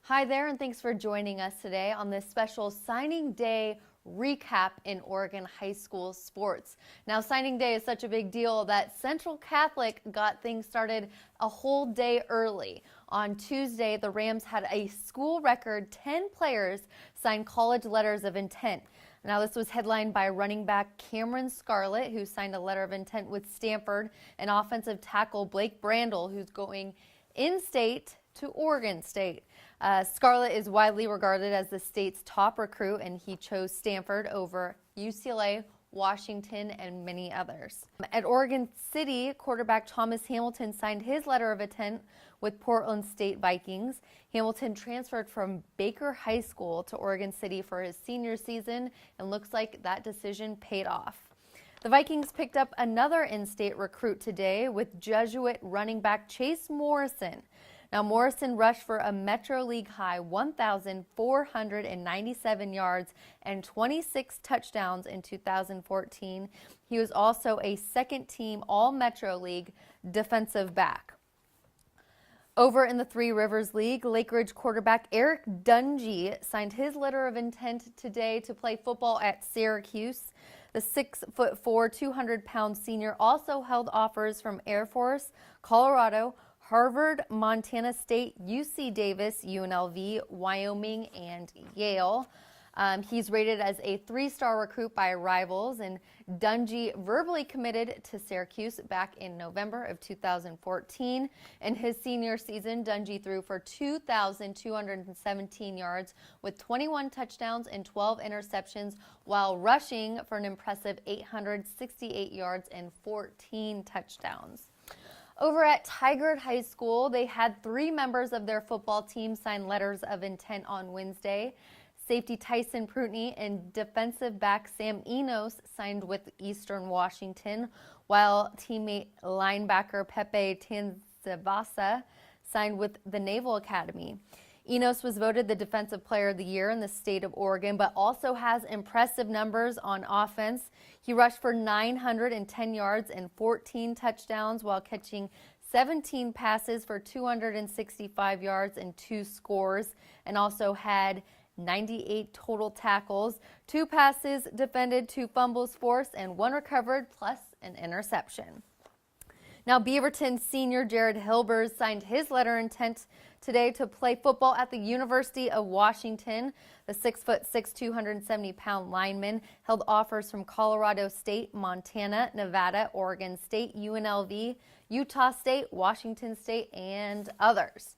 Hi there, and thanks for joining us today on this special signing day recap in Oregon high school sports. Now, signing day is such a big deal that Central Catholic got things started a whole day early. On Tuesday, the Rams had a school record 10 players sign college letters of intent. Now, this was headlined by running back Cameron Scarlett, who signed a letter of intent with Stanford, and offensive tackle Blake Brandel, who's going in-state to Oregon State. Scarlett is widely regarded as the state's top recruit, and he chose Stanford over UCLA, Washington, and many others. At Oregon City, quarterback Thomas Hamilton signed his letter of intent with Portland State Vikings. Hamilton transferred from Baker High School to Oregon City for his senior season, and looks like that decision paid off. The Vikings picked up another in-state recruit today with Jesuit running back Chase Morrison. Now, Morrison rushed for a Metro League high 1,497 yards and 26 touchdowns in 2014. He was also a second-team All-Metro League defensive back. Over in the Three Rivers League, Lake Ridge quarterback Eric Dungy signed his letter of intent today to play football at Syracuse. The 6'4", 200-pound senior also held offers from Air Force, Colorado, Harvard, Montana State, UC Davis, UNLV, Wyoming, and Yale. He's rated as a 3-star recruit by rivals, and Dungy verbally committed to Syracuse back in November of 2014. In his senior season, Dungy threw for 2,217 yards with 21 touchdowns and 12 interceptions, while rushing for an impressive 868 yards and 14 touchdowns. Over at Tigard High School, they had 3 members of their football team sign letters of intent on Wednesday. Safety Tyson Prutney and defensive back Sam Enos signed with Eastern Washington, while teammate linebacker Pepe Tanzavasa signed with the Naval Academy. Enos was voted the Defensive Player of the Year in the state of Oregon, but also has impressive numbers on offense. He rushed for 910 yards and 14 touchdowns while catching 17 passes for 265 yards and 2 scores, and also had 98 total tackles, 2 passes defended, 2 fumbles forced, and 1 recovered, plus an interception. Now, Beaverton senior Jared Hilbers signed his letter of intent today to play football at the University of Washington. The 6'6", 270-pound lineman held offers from Colorado State, Montana, Nevada, Oregon State, UNLV, Utah State, Washington State, and others.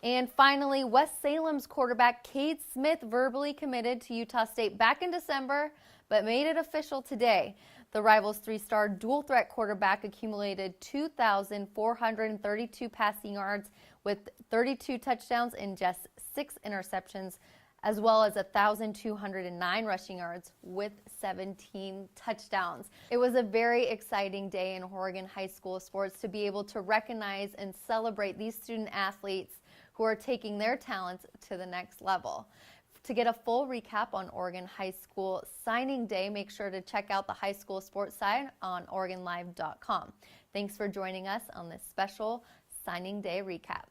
And finally, West Salem's quarterback Cade Smith verbally committed to Utah State back in December, but made it official today. The Rivals 3-star dual-threat quarterback accumulated 2,432 passing yards with 32 touchdowns and just 6 interceptions, as well as 1,209 rushing yards with 17 touchdowns. It was a very exciting day in Oregon high school sports to be able to recognize and celebrate these student athletes who are taking their talents to the next level. To get a full recap on Oregon High School Signing Day, make sure to check out the high school sports site on OregonLive.com. Thanks for joining us on this special Signing Day recap.